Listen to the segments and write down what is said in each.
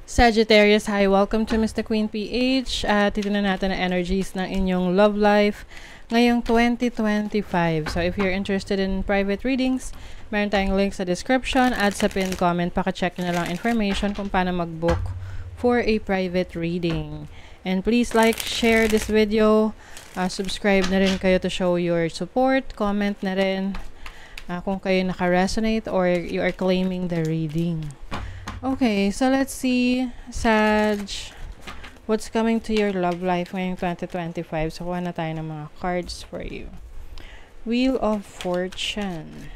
Sagittarius, hi! Welcome to Mr. Queen PH. Titignan natin ang energies ng inyong love life ngayong 2025. So, if you're interested in private readings, meron tayong link sa description at sa pinned comment. Paka-check nyo na lang information kung paano mag-book for a private reading. And please like, share this video. Subscribe na rin kayo to show your support. Comment na rin kung kayo naka-resonate or you are claiming the reading. Okay, so let's see, Sag, what's coming to your love life ngayong 2025. So, kuha na tayo ng mga cards for you. Wheel of Fortune.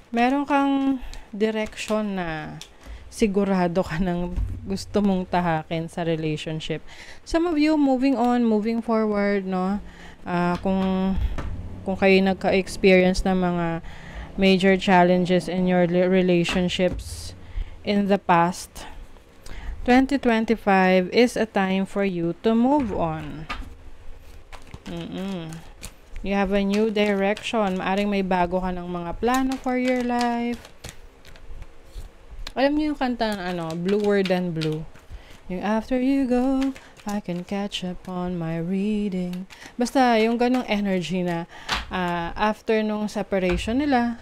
Meron kang direction na sigurado ka ng gusto mong tahakin sa relationship. Some of you, moving on, moving forward, no? Kung kayo nagka-experience ng mga major challenges in your relationships in the past, 2025 is a time for you to move on. You have a new direction. Maaring may bago ka ng mga plano for your life. Alam niyo yung kanta ng Bluer Than Blue? Yung after you go, I can catch up on my reading. Basta yung ganong energy na after nung separation nila,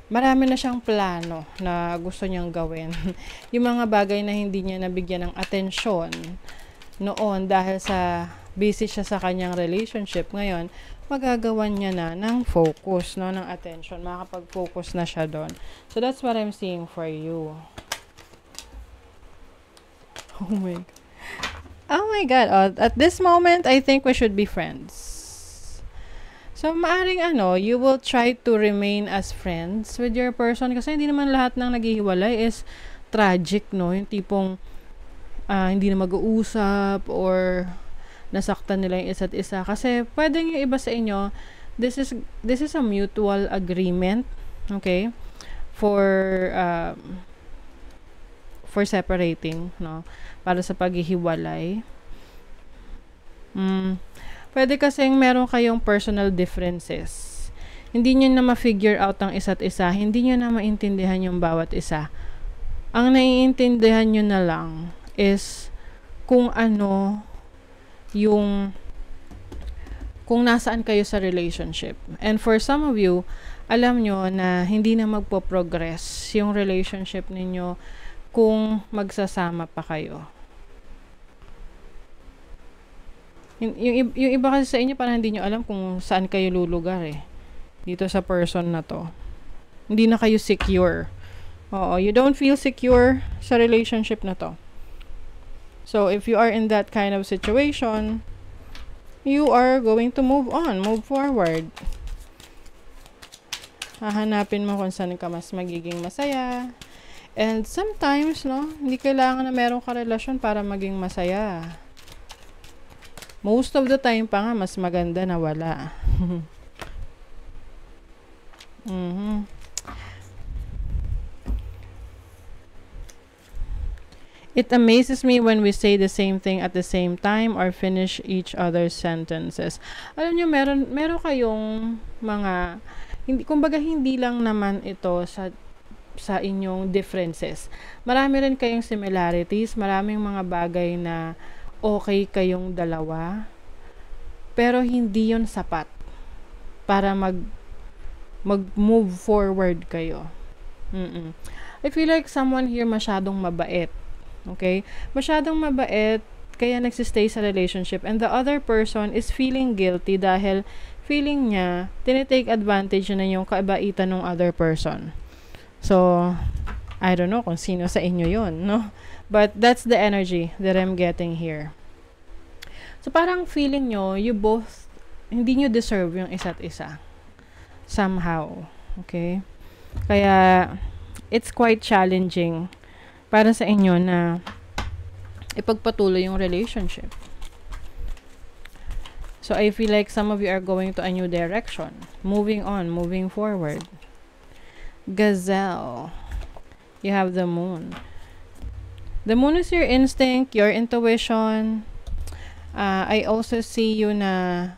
marami na siyang plano na gusto niyang gawin. Yung mga bagay na hindi niya nabigyan ng atensyon noon dahil sa busy siya sa kanyang relationship, ngayon magagawan niya na ng focus, no, ng attention. Makakapag-focus na siya doon. So that's what I'm seeing for you. Oh my God. At this moment, I think we should be friends. So, maaring you will try to remain as friends with your person kasi hindi naman lahat ng naghihiwalay is tragic, no? Yung tipong hindi na mag-uusap or nasaktan nila yung isa't isa. Kasi pwedeng yung iba sa inyo, this is a mutual agreement, okay? For separating, no? Para sa paghihiwalay. Pwede kasing meron kayong personal differences. Hindi nyo na ma-figure out ang isa't isa. Hindi nyo na maintindihan yung bawat isa. Ang naiintindihan nyo na lang is kung kung nasaan kayo sa relationship. And for some of you, alam nyo na hindi na magpo-progress yung relationship ninyo kung magsasama pa kayo. Yung iba kasi sa inyo parang hindi nyo alam kung saan kayo lulugar dito sa person na to. Hindi na kayo secure. Oo, you don't feel secure sa relationship na to. So, if you are in that kind of situation, you are going to move on, move forward. Hahanapin mo kung saan ka mas magiging masaya. And sometimes, no, hindi kailangan na meron ka relasyon para maging masaya. Most of the time pa nga, mas maganda na wala. It amazes me when we say the same thing at the same time or finish each other's sentences. Alam niyo, meron kayong mga, kumbaga hindi lang naman ito sa inyong differences. Marami rin kayong similarities, maraming mga bagay na okay kayong dalawa, pero hindi yon sapat para mag-move forward kayo. I feel like someone here masyadong mabait. Okay? Masyadong mabait, kaya nagsistay sa relationship, and the other person is feeling guilty dahil feeling niya, tinitake advantage na yung kabaitan ng other person. So, I don't know kung sino sa inyo yun, no? But that's the energy that I'm getting here. So, parang feeling nyo, you both, hindi nyo deserve yung isa't isa. Somehow. Okay? Kaya, it's quite challenging para sa inyo na ipagpatuloy yung relationship. So, I feel like some of you are going to a new direction. Moving on, moving forward. Gazelle. You have the moon. The moon is your instinct, your intuition. I also see you na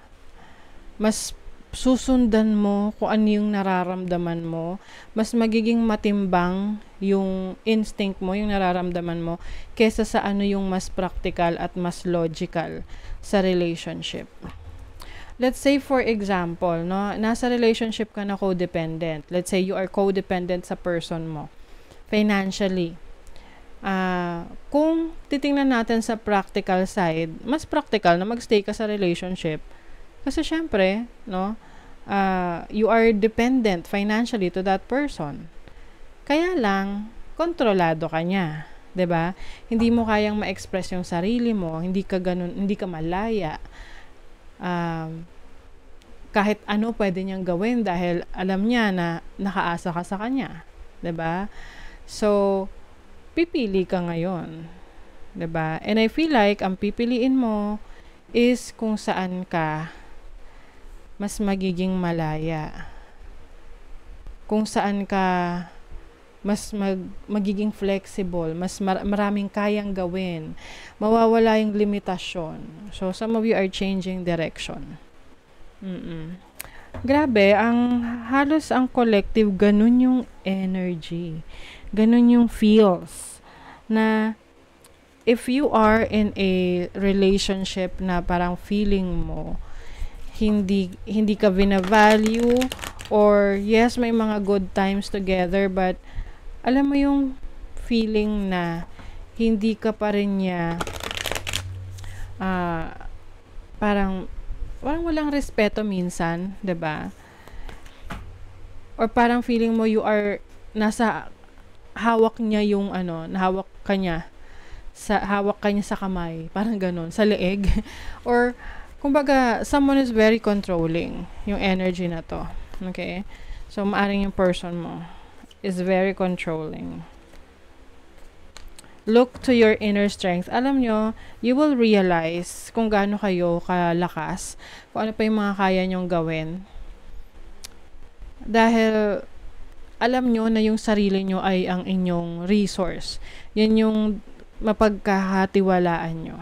mas susundan mo kung ano yung nararamdaman mo. Mas magiging matimbang yung instinct mo, yung nararamdaman mo, kesa sa ano yung mas practical at mas logical sa relationship. Let's say for example, no, nasa relationship ka na codependent. Let's say you are codependent sa person mo financially. Kung titingnan natin sa practical side, mas practical na magstay ka sa relationship kasi syempre, no, you are dependent financially to that person. Kaya lang, kontrolado ka niya. 'Di ba? Hindi mo kayang ma-express yung sarili mo, hindi ka ganun, hindi ka malaya. Kahit ano pwede niyang gawin dahil alam niya na nakaasa ka sa kanya. 'Di ba? So, pipili ka ngayon. 'Di ba? And I feel like ang pipiliin mo is kung saan ka mas magiging malaya. Kung saan ka mas magiging flexible, mas maraming kayang gawin. Mawawala yung limitasyon. So, some of you are changing direction. Grabe, halos ang collective, ganun yung energy. Ganun yung feels. Na, if you are in a relationship na parang feeling mo, hindi ka bina-value, or yes, may mga good times together, but alam mo yung feeling na hindi ka pa rin niya parang walang respeto minsan, 'di ba? Or parang feeling mo you are nasa hawak niya yung hawak ka niya sa kamay, parang ganun, sa leeg. Or kumbaga, someone is very controlling yung energy na to. Okay? So, maaring yung person mo is very controlling. Look to your inner strength. Alam nyo, you will realize kung gaano kayo kalakas, kung ano pa yung mga kaya nyong gawin. Dahil, alam nyo na yung sarili nyo ay ang inyong resource. Yun yung mapagkahatiwalaan nyo.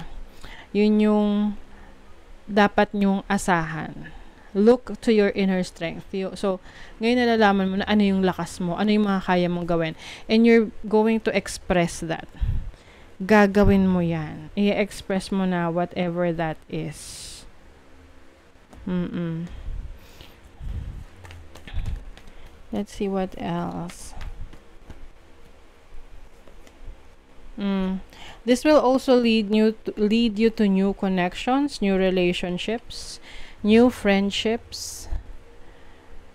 Yun yung dapat nyong asahan. Look to your inner strength. So, ngayon nalalaman mo na ano yung lakas mo, ano yung mga kaya mong gawin. And you're going to express that. Gagawin mo yan. I-express mo na whatever that is. Let's see what else. This will also lead you to new connections, new relationships, new friendships.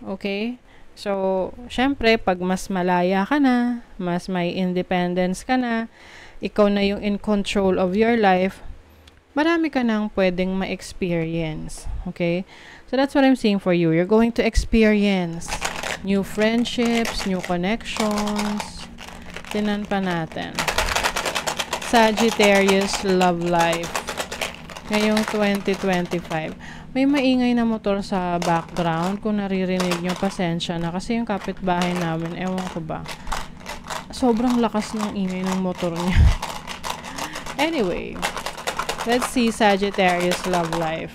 Okay? So, syempre, pag mas malaya ka na, mas may independence ka na, ikaw na yung in control of your life, marami ka nang pwedeng ma-experience. Okay? So, that's what I'm saying for you. You're going to experience new friendships, new connections. Tinan pa natin. Sagittarius love life. Ngayong 2025. May maingay na motor sa background. Kung naririnig nyo, pasensya na. Kasi yung kapitbahay namin, ewan ko ba, sobrang lakas ng ingay ng motor niya. Anyway, let's see Sagittarius love life.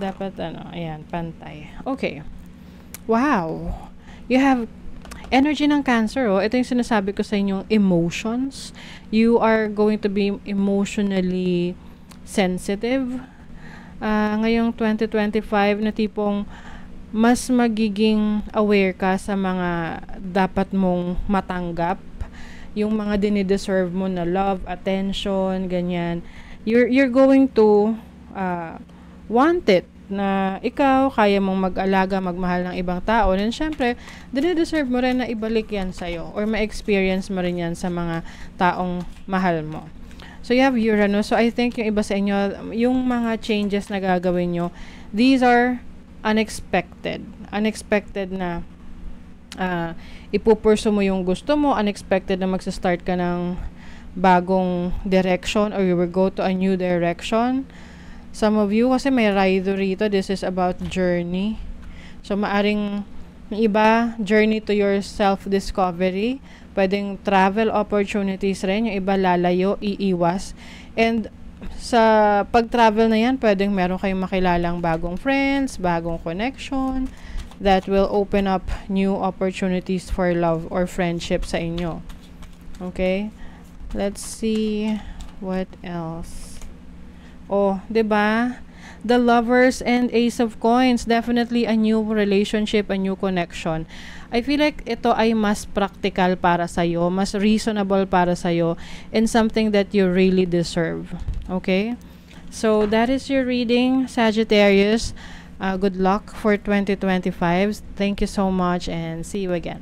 Dapat ayan, pantay. Okay. Wow. You have energy ng Cancer, ito yung sinasabi ko sa inyong emotions. You are going to be emotionally sensitive. Ngayong 2025 na tipong mas magiging aware ka sa mga dapat mong matanggap. Yung mga dinideserve mo na love, attention, ganyan. You're going to want it. Na ikaw, kaya mong mag-alaga, magmahal ng ibang tao. And syempre, dinideserve mo rin na ibalik yan sa'yo or ma-experience mo rin yan sa mga taong mahal mo. So, you have Uranus. So, I think yung iba sa inyo, yung mga changes na gagawin nyo, these are unexpected. Unexpected na ipupurso mo yung gusto mo. Unexpected na magsa-start ka ng bagong direction or you will go to a new direction. Some of you, kasi may rider rito, this is about journey. So, maaring yung iba, journey to your self-discovery. Pwedeng travel opportunities rin. Yung iba, lalayo, iiwas. And sa pag-travel na yan, pwedeng meron kayong makilalang bagong friends, bagong connection. that will open up new opportunities for love or friendship sa inyo. Okay? Let's see what else. Oh, 'di ba? The Lovers and Ace of Coins, definitely a new relationship, a new connection. I feel like ito ay mas practical para sa'yo, mas reasonable para sa'yo, and something that you really deserve. Okay? So, that is your reading, Sagittarius. Good luck for 2025. Thank you so much and see you again.